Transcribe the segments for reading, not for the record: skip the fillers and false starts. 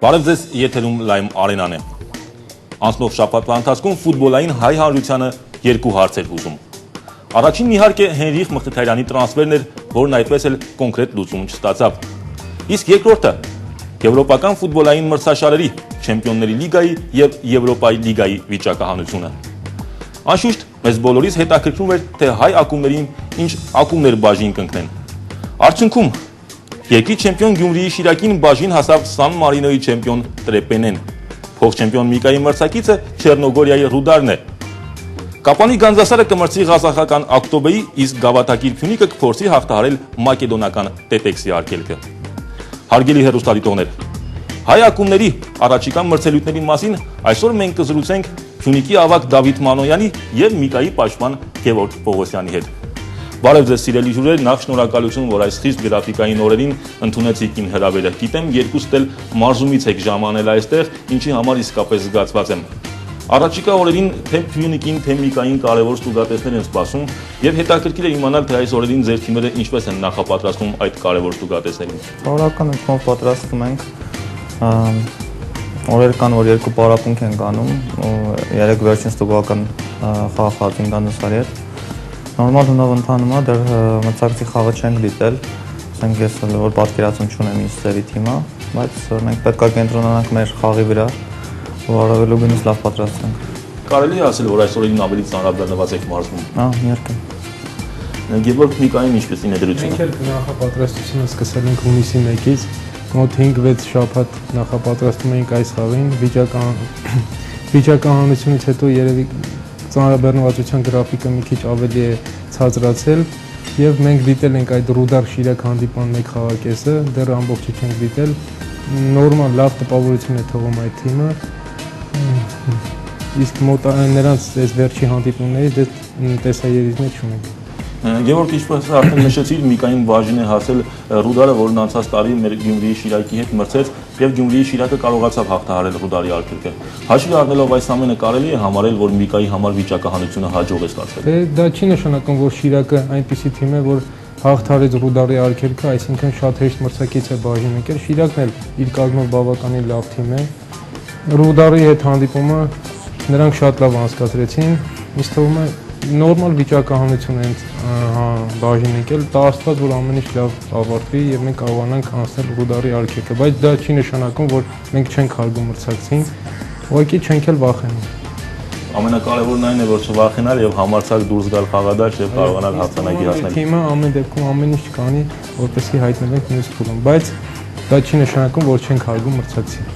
Բարև ձեզ, եթերում Լայմ Արենան է։ Անցնող շաբաթվա ընթացքում ֆուտբոլային հայ հանրությանը երկու հարց էր հուզում։ Առաջինն իհարկե Հենրիխ Մխիթարյանի տրանսֆերն էր, որն այդպես էլ կոնկրետ լուծում չստացավ։ Իսկ երկրորդը եվրոպական ֆուտբոլային մրցաշարերի, Չեմպիոնների լիգայի եւ Եվրոպայի լիգայի վիճակահանությունը։ Անշուշտ մեզ բոլորիս հետաքրքրում էր, թե հայ ակումբներին ինչ ակումբներ բաժին կընկնեն։ Արդյունքում երկրի չեմպիոն Գյումրիի Շիրակին բաժին հասավ Սան Մարինոյի չեմպիոն Տրեպենեն։ Փոխչեմպիոն Միկայի մրցակիցը Չեռնոգորիայի Ռուդարն է։ Կապանի Գանձասարը կմրցի ղազախական Ակտոբեի, իսկ Գավաթակիր Փյունիկը կփորձի հաղթահարել մակեդոնական Տետեքսի արգելքը։ Հարգելի հեռուստադիտողներ, հայ ակումբների առաջիկա մրցելույթների մասին այսօր մենք կզրուցենք Փյունիկի ավագ Դավիթ Մանոյանի եւ Միկայի պաշտպան Գևորգ Պողոսյանի հետ։ Բարև ձեզ սիրելի հյուրեր, նախ շնորհակալություն, որ այս խիստ գրաֆիկային օրերին ընդունեցիք իմ հրավերը։ Գիտեմ, երկուստ էլ մարզումից եք ժամանել այստեղ, ինչի համար իսկապես զգացված եմ։ Առաջիկա օրերին թե Փյունիկին, թե Միկային կարևոր ստուգատեսներ են սպասում, եւ հետաքրքիր է իմանալ, թե այս օրերին ձեր թիմերը ինչպես են նախապատրաստվում այդ կարևոր ստուգատեսներին։ Բավական ընդմով պատրաստվում ենք։ Օրեր կան, որ երկու պարապմունք են կանում, երեք վերջին ստուգական խաղացին Գանձասարի հետ։ Նորմալ հունով ընթանում է, դեռ մրցակցի խաղը չենք դիտել, ասենք ես որ պատկերացում չունեմ ինչ ձևի թիմա, բայց մենք պետք է կենտրոնանանք մեր խաղի վրա, ու առավելուգույնս լավ պատրաստենք։ Կարելի է ասել, որ այս օրերին ավելի ծանրաբեռնված եք մարզվում։ Իհարկե։ Գևորգ, Միկային ինչպեսին է դրությունը։ Մենք էլ նախապատրաստությունը սկսել ենք հունիսի 1-ից, մոտ 5-6 շաբաթ նախապատրաստում էինք այս խաղին, վիճակահանությունից հետո երևի ծանրաբեռնվածության գրաֆիկը մի քիչ ավելի է ցածրացել եւ մենք դիտել ենք այդ Ռուդար Շիրակ հանդիպան մեկ խաղակեսը, դեռ ամբողջը չենք դիտել, նորմալ լավ տպավորություն է թողում այդ թիմը, իսկ մոտ նրանց այս վերջի հանդիպումներից տեսաերիզներ չունենք։ Գևորգ, ինչպես արդեն նշեցիք, Միկային բաժին է հասել Ռուդարը, որն անցած տարի մեր Գյումրիի Շիրակի հետ մրցեց եւ Գյումրիի Շիրակը կարողացավ հաղթահարել Ռուդարի արգելքը։ Հաշվի առնելով այս ամենը կարելի է համարել, որ Միկայի համար վիճակահանությունը հաջող է ստացվել։ Դա չի նշանակում, որ Շիրակը այնպիսի թիմ է, որ հաղթարեց Ռուդարի արգելքը, այսինքն շատ հեշտ մրցակից է բաժին եկել։ Շիրակն էլ իր կազմով բավականին լավ թիմ է։ Ռուդարի հետ հանդիպումը նրանք շատ լավ անցկացրեցին, ինձ թվում է նորմալ վիճակահանություն են բաժին եկել, դա աստված, որ ամեն ինչ լավ ավարտվի եւ մենք կարողանանք անցնել Ռուդարի արգելքը, բայց դա չի նշանակում, որ մենք չենք հարգում մրցակցին, ուղղակի չենք էլ վախենում։ Ամենակարևորն այն է, որ չվախենալ եւ համարձակ դուրս գալ խաղադաշտ եւ կարողանալ հաղթանակի հասնել։ Թիմը ամեն դեպքում ամեն ինչ կանի, որպեսզի հայտնվենք մյուս փուլում, բայց դա չի նշանակում, որ չենք հարգում մրցակցին։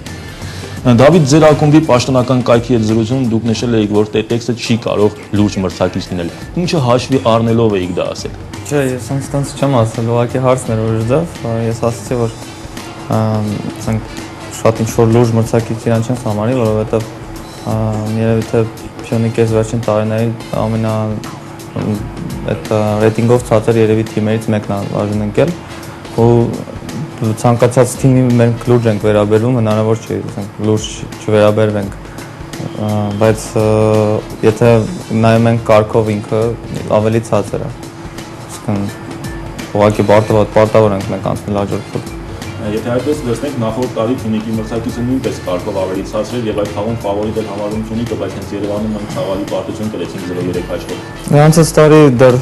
Դավիթ, ձեր ակումբի պաշտոնական կայքի հետ զրույցում դուք նշել եք, որ Տետեքսը չի կարող լուրջ մրցակից լինել։ Ինչը հաշվի առնելով եք դա ասել։ Չէ, ես ինստանց չեմ ասել, ուղղակի հարցն էր ուժդավ, ես ասացի, որ ասենք շատ ինչ որ լուրջ մրցակից իրան չեն համարի, որովհետև երևի թե Փյունիկի վերջին տարիների ամենա այդ ռեյտինգով ցածր երևի թիմերից մեկն է բաժին ընկել, ու ցանկացած թիմի մենք լուրջ ենք վերաբերվում, հնարավոր չէ, ասենք լուրջ չվերաբերվենք, բայց եթե նայում ենք կարգով ինքը ավելի ցածր է, իսկն ուղղակի պարտավոր ենք մենք անցնել հաջորդ փուլ։ Եթե այդպես վերցնենք, նախորդ տարի Փյունիկի մրցակիցը նույնպես կարգով ավելի ցածր էր եւ այդ խաղում ֆավորիտ էր համարվում Փյունիկը, բայց հենց Երևանում մենք ցավալի պարտություն կրեցինք 0-3 հաշվով։ Նրանցից տարի դեռ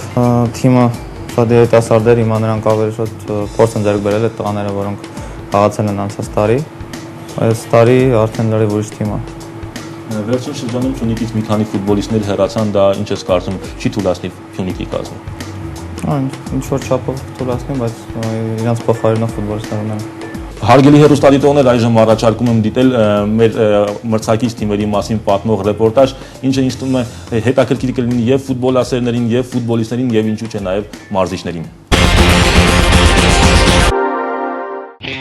թիմը շատ երիտասարդեր, հիմա նրանք ավելի շատ փորձ են ձեռք բերել այդ տղաները, որոնք խաղացել են անցած տարի, այս տարի արդեն լրիվ ուրիշ թիմ է։ Վերջին շրջանում Փյունիկից մի քանի ֆուտբոլիստներ հեռացան, դա ինչ ես կարծում, չի թույլատնի Փյունիկի կազմում։ Ինչ որ չափով թույլատնի, բայց իրանց փոխարինող ֆուտբոլիստներ ունեն։ Հարգելի հեռուստադիտողներ, այժմ առաջարկում եմ դիտել մեր մրցակից թիմերի մասին պատմող ռեպորտաժ, ինչը ինձ թվում է հետաքրքիր կլինի եւ ֆուտբոլասերներին, եւ ֆուտբոլիստներին, եւ ինչու՞ չէ նաեւ մարզիչներին։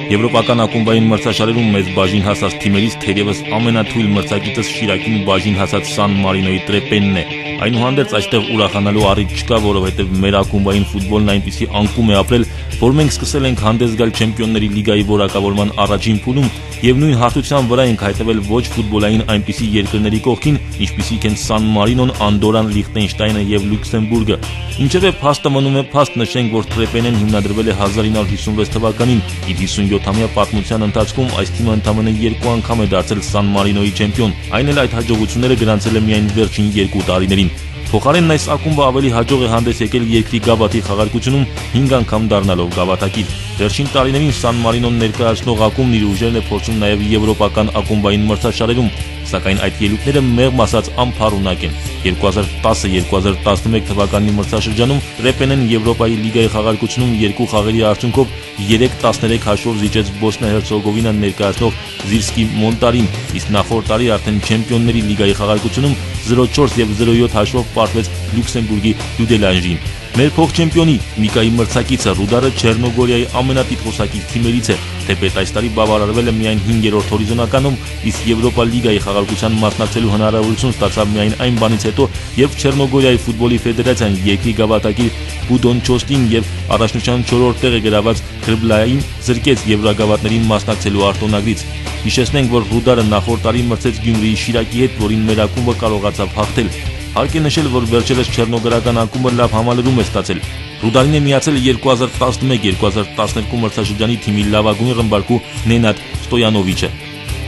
Եվրոպական ակումբային մրցաշարերում մեծ բաժին հասած թիմերից թերևս ամենաթույլ մրցակիցս Շիրակին բաժին հասած Սան Մարինոյի Տրեպենն է։ Այնուհանդերձ այստեղ ուրախանալու առիթ չկա, որովհետև մեր ակումբային ֆուտբոլն այնպիսի անկում է ապրել, որ մենք սկսել ենք հանդես գալ Չեմպիոնների լիգայի որակավորման առաջին փուլում եւ նույն հարթության վրա ենք հայտնվել ոչ ֆուտբոլային այնպիսի երկրների կողքին, ինչպիսիք են Սան Մարինոն, Անդորան, Լիխտենշտայնը եւ Լյուքսեմբուրգը։ Ինչևէ փաստը մնում է փաստ, նշենք, որ Տրեպենեն հիմնադրվել է 1956 թվականին, իր 57-ամյա պատմության ընթացքում այս թիմը ընդամենը 2 անգամ է դարձել Սան Մարինոյի չեմպիոն, այն էլ այդ հաջողությունները գրանցել է միայն վերջին 2 տարիներին։ Փոխարենն այս ակումբը ավելի հաջող է հանդես եկել երկրի գավաթի խաղարկությունում 5 անգամ դառնալով գավաթակիր։ Վերջին տարիներին Սան Մարինոն ներկայացնող ակումբն իր ուժերն է փորձում նաև եվրոպական ակումբային մրցաշարերում, սակայն այդ ելույթները մեղմ ասած անփառունակ են։ 2010-2011 թվականի մրցաշրջանում Տրեպենեն Եվրոպայի լիգայի խաղարկությունում 2 խաղերի արդյունքով 3-13 հաշվով զիջեց Բոսնիա-Հերցեգովինան ներկայացնող Զիրսկի Մոնտարին, իսկ նախորդ տարի արդեն Չեմպիոնների լիգայի խաղարկությունում 0-4 եւ 0-7 հաշվով պարտվեց Լյուքսեմբուրգի Դյուդելանժին։ Մեր փոխ-չեմպիոնի Միկայի մրցակիցը Ռուդարը Չեռնոգորիայի ամենատիտղոսակիր թիմերից է, թեպետ այս տարի բավարարվել է միայն 5-րդ հորիզոնականում, իսկ Եվրոպա լիգայի խաղարկության մասնակցելու հնարավորություն ստացավ միայն այն բանից հետո, երբ Չեռնոգորիայի ֆուտբոլի ֆեդերացիան երկրի գավաթակիր Բուդոնչոստին եւ առաջնության 4-րդ տեղը գրաված Քրբլային զրկեց եվրագավաթներին մասնակցելու արտոնագրից։ Հիշեցնենք, որ Ռուդարը նախորդ տարի մրցեց Գյումրիի Շիրակի հետ, որին մեր ակումբը կարողացավ հաղթել։ Հարկ է նշել, որ վերջերս չեռնոգորական ակումբը լավ համալրում է ստացել։ Ռուդարին է միացել 2011-2012 մրցաշրջանի թիմի լավագույն ռմբարկու Նենադ Ստոյանովիչը։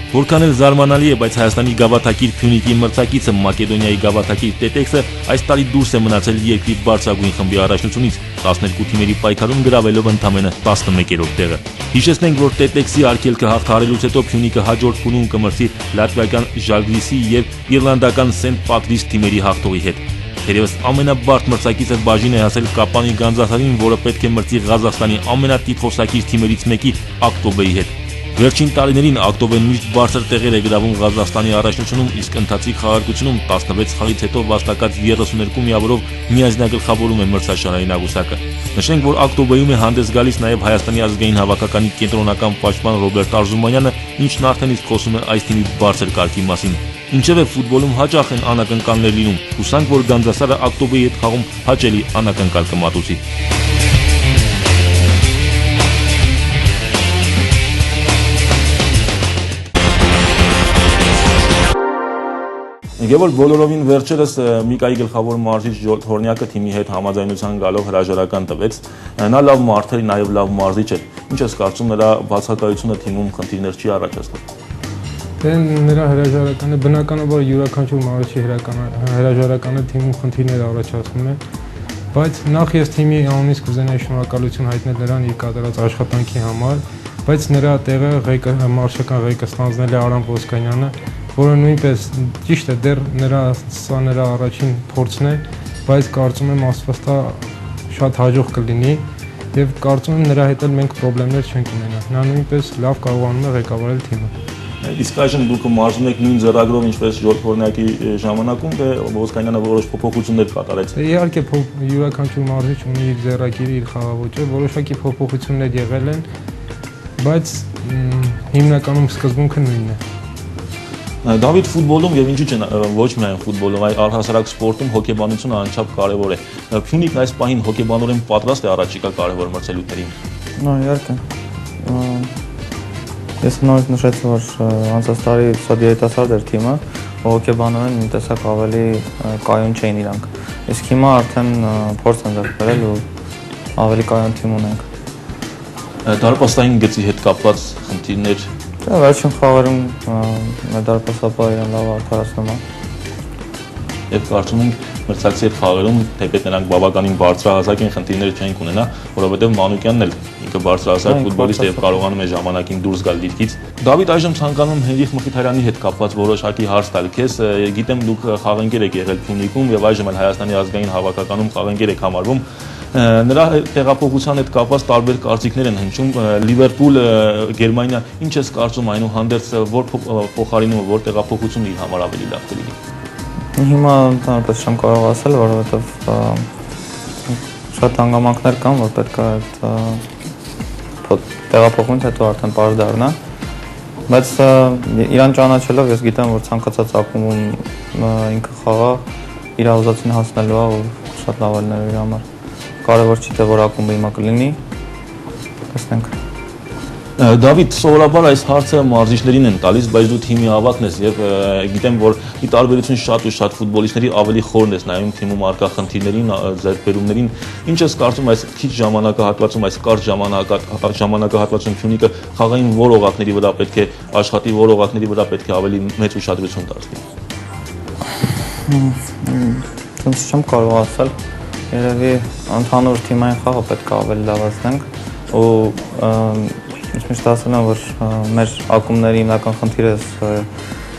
Որքան էլ զարմանալի է, բայց Հայաստանի գավաթակիր Փյունիկի մրցակիցը Մակեդոնիայի գավաթակիր Տետեքսը այս տարի դուրս է մնացել երկրի բարձրագույն խմբի առաջնությունից, 12 թիմերի պայքարում գրավելով ընդամենը 11-րդ տեղը։ Հիշեցնենք, որ Տետեքսի արգելքը հաղթահարելուց հետո Փյունիկը հաջորդ փուլում կմրցի լատվիական Ժալգրիսի եւ իռլանդական Սենտ Պատրիս թիմերի հաղթողի հետ։ Թերևս ամենաբարդ մրցակիցը բաժին է հասել Կապանի Գանձասարին, որը պետք է մրցի Ղազախստանի ամենատիտղոսակիր թիմերից մեկի Ակտոբեի հետ։ Վերջին տարիներին Ակտոբեն միշտ բարձր տեղեր է գրավում Ղազախստանի առաջնությունում, իսկ ընթացիկ խաղարկությունում 16 խաղից հետո վաստակած 32 միավորով միանձնագլխավորում է մրցաշարային աղյուսակը։ Նշենք, որ Ակտոբեում է հանդես գալիս նաև Հայաստանի ազգային հավաքականի կենտրոնական պաշտպան Ռոբերտ Արզումանյանը, ինչն արդեն իսկ խոսում է այս թիմի բարձր կարգի մասին։ Ինչևէ ֆուտբոլում հաճախ են անակնկալներ լինում, հուսանք, որ Գանձասարը Ակտոբեի հետ խաղում հաճելի անակնկալ կմատուցի։ Եվ որ բոլորովին վերջերս Միկայի գլխավոր մարզիչ Ժորժ Հորնյակը թիմի հետ համաձայնության գալով հրաժարական տվեց։ Նա լավ մարդ էր, նաև լավ մարզիչ էր։ Ինչ ես կարծում, նրա բացակայությունը թիմում խնդիրներ չի առաջացնում։ Դե նրա հրաժարականը բնականաբար յուրաքանչյուր մարզչի հրաժարականը թիմում խնդիրներ առաջացնում է, բայց նախ ես թիմի անունից կուզենայի շնորհակալություն հայտնել նրան իր կատարած աշխատանքի համար, բայց նրա տեղը մարզչական ղեկը ստանձնել է Արամ Ոսկանյանը, որը նույնպես ճիշտ է, դեռ սա նրա առաջին փորձն է, բայց կարծում եմ Աստվածտա շատ հաջող կլինի եւ կարծում եմ նրա հետ էլ մենք խնդիրներ չենք ունենա։ Նա նույնպես լավ կարողանում է ղեկավարել թիմը։ Իսկ այժմ դուք մարզում եք նույն ձեռագրով, ինչպես Ժորժ Հորնյակի ժամանակում, թե Ոսկանյանը որոշ փոփոխություններ կատարեց։ Իհարկե յուրաքանչյուր մարզիչ ունի իր ձեռագիրը, իր խաղաոճը, որոշակի փոփոխություններ եղել են, բայց հիմնականում սկզբունքը նույնն է։ Դավիթ, ֆուտբոլում եւ ինչու՞ չէ ոչ միայն ֆուտբոլում, այլ առհասարակ սպորտում հոկեբանությունը անչափ կարեւոր է։ Փյունիկն այս պահին հոկեբանորեն պատրաստ է առաջիկա կարեւոր մրցելույթներին։ Իհարկե։ Ես նորից նշեցի, որ անցած տարի սա երիտասարդ էր թիմը, հոկեբանորեն մի տեսակ ավելի կայուն չէին իրանք։ Իսկ հիմա արդեն փորձ են ձեռք բերել ու ավելի կայուն թիմ ունենք։ Դարպասային գծի հետ կապված խնդիրներ։ Վերջին խաղերում դարպասապահը իրեն լավ արդարացնում է։ Եվ կարծում ենք մրցակցի հետ խաղերում, թեպետ նրանք բավականին բարձրահասակ են, խնդիրներ չենք ունենա, որովհետև Մանուկյանն էլ ինքը բարձրահասակ ֆուտբոլիստ է եւ կարողանում է ժամանակին դուրս գալ դիրքից։ Դավիթ, այժմ ցանկանում Հենրիխ Մխիթարյանի հետ կապված որոշակի հարց տալ քեզ։ Գիտեմ դուք խաղընկեր եք եղել Փյունիկում եւ այժմ էլ Հայաստանի ազգային հավաքականում խաղընկեր եք համարվում։ Նրա տեղափոխության հետ կապված տարբեր կարծիքներ են հնչում։ Լիվերպուլ, Գերմանիա, ինչ ես կարծում այնուհանդերձ որ փոխարինումը, որ տեղափոխությունը իր համար ավելի լավ կլինի։ Հիմա ընդհանրապես չեմ կարող ասել, որովհետև շատ հանգամանքներ կան, որ պետք է տեղափոխումից հետո արդեն պարզ դառնա, բայց իրան ճանաչելով ես գիտեմ, որ ցանկացած ակումբում ինքը խաղա իր ուզածին հասնելու է ու շատ լավ է իր համար։ Կարևոր չի թե որ ակումբը հիմա կլինի, տեսնենք։ Դավիթ, սովորաբար այս հարցը մարզիչներին են տալիս, բայց դու թիմի ավագն ես եւ գիտեմ, որ ի տարբերություն շատ ու շատ ֆուտբոլիստների ավելի խորն ես նայում թիմում արկա խնդիրներին, ձեռքբերումներին։ Ինչ ես կարծում այս քիչ ժամանակահատվածում, այս կարճ ժամանակահատվածում Փյունիկը խաղային որ օղակների վրա պետք է աշխատի, որ օղակների վրա պետք է ավելի մեծ ուշադրություն դարձնի։ Ոնց չեմ կարող ասել, երևի ընդհանուր թիմային խաղը պետք է ավելի լավացնենք ու միշտ ասում եմ, որ մեր ակումբների հիմնական խնդիրը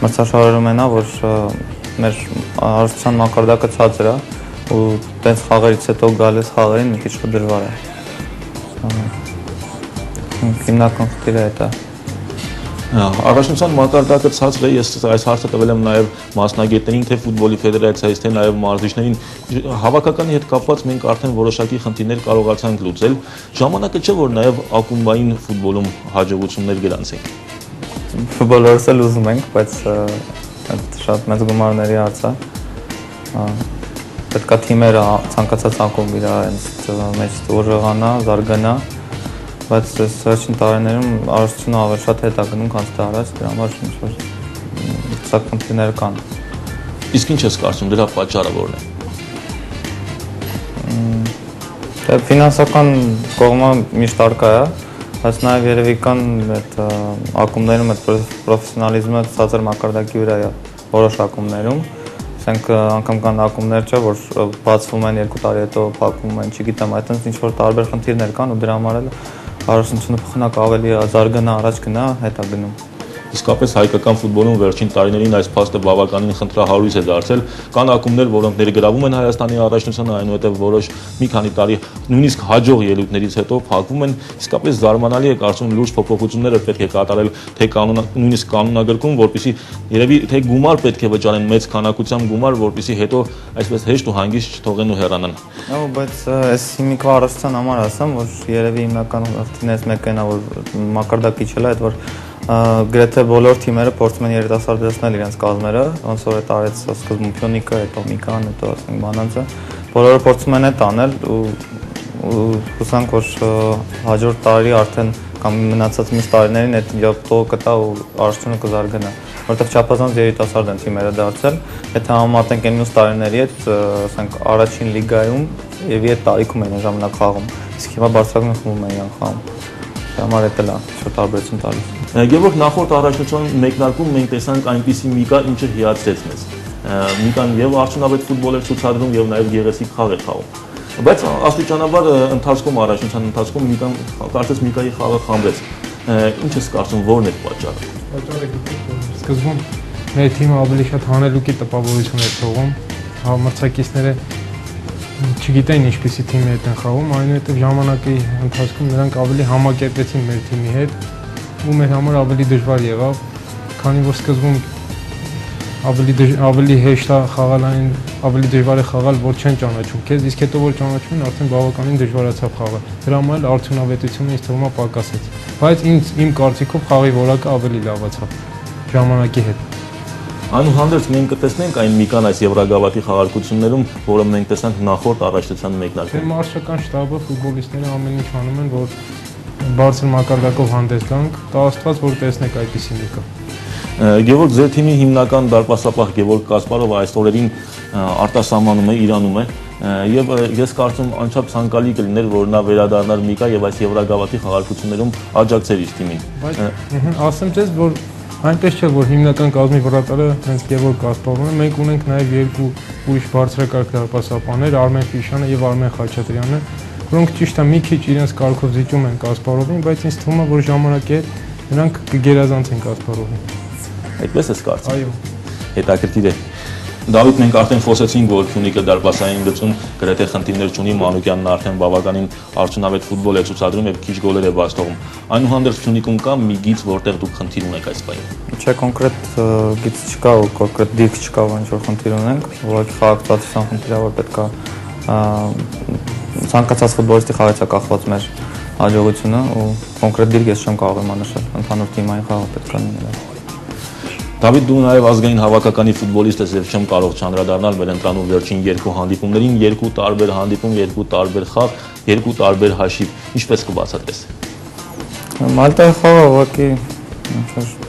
մրցաշարերում են, որ մեր հարստության մակարդակը ցածր է ու տենց խաղերից հետո գալիս խաղերին մի քիչ դժվար է։ Հիմնական խնդիրը դա է։ Առաջնության մակարդակը ցածր է, ես այս հարցը տվել եմ նաև մասնագետներին, թե ֆուտբոլի ֆեդերացիայից, թե նաև մարզիչներին։ Հավաքականի հետ կապված մենք արդեն որոշակի խնդիրներ կարողացանք լուծել։ Ժամանակը չէ, որ նաև ակումբային ֆուտբոլում հաջողություններ գրանցենք։ Բոլորս էլ ուզում ենք, բայց շատ մեծ գումարների հարց է։ Պետք է թիմերը ցանկացած ակումբ իր մեջ ուժեղանա, զարգանա, բայց այս վերջին տարիներում առողջությունը ավելի շատ հետ է գնում, քան առաջ, դրա համար ինչ-որ սա խնդիրներ կան։ Իսկ ինչ ես կարծում, դրա պատճառը որն է։ Ֆինանսական կողմը միշտ առկա է, բայց նաև երևի կան այդ ակումբներում այդ պրոֆեսիոնալիզմը ցածր մակարդակի վրա է որոշ ակումբներում, ասենք անգամ կան ակումբներ չէ, որ բացվում են 2 տարի հետո փակվում են, չգիտեմ, այդտենց ինչ-որ տարբեր խնդիրներ կան ու դրա համար էլ Հարստությունը փոխանակ ավելի զարգանա, առաջ գնա, հետ է գնում։ Իսկապես հայկական ֆուտբոլում վերջին տարիներին այս փաստը բավականին խնդրահարույց է դարձել։ Կան ակումբներ, որոնք ներգրավում են Հայաստանի առաջնությանը, այնուհետև որոշ մի քանի տարի նույնիսկ հաջող ելույթներից հետո փակվում են։ Իսկապես զարմանալի է, կարծում լուրջ փոփոխություններ պետք է կատարել թե նույնիսկ կանոնագրքում, որպեսզի երևի թե գումար պետք է վճարեն մեծ քանակությամբ գումար, որպեսզի հետո այսպես հեշտ ու հանգիստ չթողեն ու հեռանան։ Բայց այս հիմիկվա առողջության համար ասեմ, որ երևի հիմնական խնդիրներից մեկը նա որ մակարդակի չէ, այդ որ գրեթե բոլոր թիմերը փորձում են երիտասարդացնել իրենց կազմերը, ոնց որ այդ արեց սկզբում Փյունիկը, հետո Միկան, հետո ասենք Մանանցը, բոլորը փորձում են այդ անել ու հուսանք որ հաջորդ տարի արդեն կամ մնացած մյուս տարիներին այդ յոթ կտա ու առողջությունը կզարգանա, որտեղ չափազանց երիտասարդ են թիմերը դարձել, եթե համեմատենք այն մյուս տարիների հետ, ասենք առաջին լիգայում եւ այդ տարիքում են ժամանակ խաղում, իսկ հիմա բարձրակարգում խմում են խաղում, համար էտել է շուտ տարբերություն տալիս։ Գևորգ, նախորդ առաջնության մեկնարկում մենք տեսանք այնպիսի մի կա, ինչը հիացրեց մեզ։ Միկան եւ արդյունավետ ֆուտբոլ էր ցուցադրում եւ նաեւ գեղեցիկ խաղ էր խաղում։ Բայց աստիճանաբար ընթացքում առաջնության ընթացքում Միկան կարծես Միկայի խաղը խամրեց։ Ինչ ես կարծում, որն է պատճառը։ Պատճառը սկզբում մեր թիմը ավելի շատ հանելուկի տպավորություն էր թողում, մրցակիցները չգիտեին ինչպեսի թիմի հետ են խաղում, այնուհետև ժամանակի ընթացքում նրանք ավելի համակերպեցին մեր թիմի հետ ու մեր համար ավելի դժվար եղավ, քանի որ սկզբում ավելի հեշտ է խաղալ այն, ավելի դժվար է խաղալ, որ չեն ճանաչում քեզ, իսկ հետո որ ճանաչում են, արդեն բավականին դժվարացավ խաղը։ Դրա համար էլ արդյունավետությունը ինձ թվում է պակասեց։ Բայց իմ կարծիքով խաղի որակը ավելի լավացավ ժամանակի հետ։ Այնուհանդերձ մենք կտեսնենք այն Միկան այս Եվրագավաթի խաղարկություններում, որը մենք տեսանք նախորդ առաջնության մեկնարկում։ Մարշական շտաբը ֆուտբոլիստները ամեն ինչ անում են, որ բարձր մակարդակով հանդես գանք, տա Աստված, որ տեսնեք այդպիսի Միկա։ Գևորգ, ձեր թիմի հիմնական դարպասապահ Գևորգ Կասպարովը այս օրերին արտասահմանում է, Իրանում է, եւ ես կարծում անչափ ցանկալի կլիներ, որ նա վերադառնար Միկա եւ այս Եվրագավաթի խաղարկություններում աջակցեր իր թիմին։ Բայց ասեմ ձեզ, որ այնպես չէ, որ հիմնական կազմի վրատարը հենց Գևորգ Կասպարովն է, մենք ունենք նաև երկու ուրիշ բարձրակարգ դարպասապահներ, Արմեն Ֆիշյանը եւ Արմեն Խաչատրյանը, որոնք ճիշտ է մի քիչ իրենց կարգով զիջում են Կասպարովին, բայց ինձ թվում է, որ ժամանակի հետ նրանք կգերազանցեն Կասպարովին։ Այդպես ես կարծում։ Այո։ Հետաքրքիր է։ Դավիթ, մենք արդեն խոսեցինք, որ Փյունիկը դարպասային գծում գրեթե խնդիրներ չունի, Մանուկյանն արդեն բավականին արդյունավետ ֆուտբոլ է ցուցադրում եւ քիչ գոլեր է բաց թողում։ Այնուհանդերձ Փյունիկում կա մի գիծ, որտեղ դուք խնդիր ունեք այս պահին։ Չէ, կոնկրետ գիծ չկա ու կոնկրետ դիրք չկա, որ ինչ-որ խնդիր ունենք, ուղղակի խաղացության խնդիրը, որ պետք է ցանկացած ֆուտբոլիստի խաղից է կախված մեր հաջողությունը ու կոնկրետ դիրք ես չեմ կարող իմանալ, ընդհանուր թիմային խաղը պետք է լինի։ Դավիթ, դու նաև ազգային հավաքականի ֆուտբոլիստ ես եւ չեմ կարող չանդրադառնալ մեր ընտրանում վերջին երկու հանդիպումներին, երկու տարբեր հանդիպում, երկու տարբեր խաղ, երկու տարբեր հաշիվ։ Ինչպես կբացատրես։ Մալտայի խաղը ուղղակի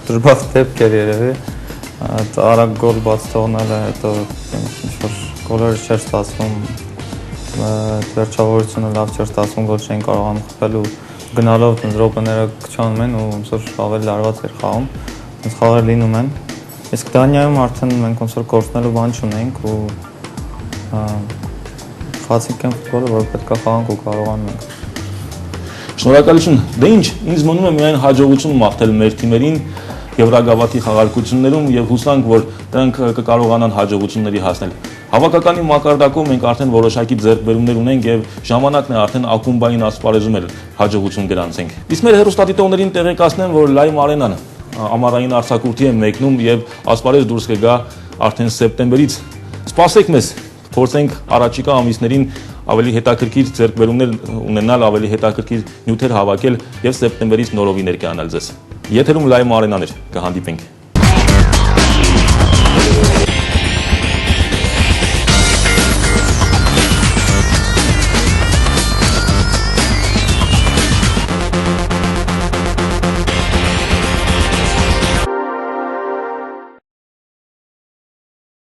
դժբախտ դեպք էր երևի, արագ գոլ բաց թողնելը, հետո ինչ-որ գոլերը չէր ստացվում, վերջավորությունը լավ չէր ստացվում, գոլ չէին կարողանում խփել ու գնալով րոպեները քչանում են ու ոնց որ ավելի լարված էր խաղում, հենց խաղեր լինում են, իսկ Դանիայում արդեն մենք ոնց որ կորցնելու բան չունենք ու խաղացինք այն ֆուտբոլը, որ պետք է խաղանք ու կարողանում ենք։ Շնորհակալություն։ Դե ինչ, ինձ մնում է միայն հաջողություն մաղթել մեր թիմերին Եվրագավաթի խաղարկություններում եւ հուսանք, որ դրանք կկարողանան հաջողությունների հասնել։ Հավաքականի մակարդակում մենք արդեն որոշակի ձեռքբերումներ ունենք եւ ժամանակն է արդեն ակումբային ասպարեզում էլ հաջողություն գրանցենք։ Իսկ մեր հեռուստադիտողներին տեղեկացնեմ, որ Lime Arena-ն ամառային արձակուրդի է մեկնում եւ ասպարեզ դուրս կգա արդեն սեպտեմբերից։ Սպասեք մեզ, փորձենք առաջիկա ամիսներին ավելի հետաքրքիր ձեռքբերումներ ունենալ, ավելի հետաքրքիր նյութեր հավաքել եւ սեպտեմբերից նորովի ներկայանալ ձեզ։ Եթերում Lime Arena-ն էր, կհանդիպենք։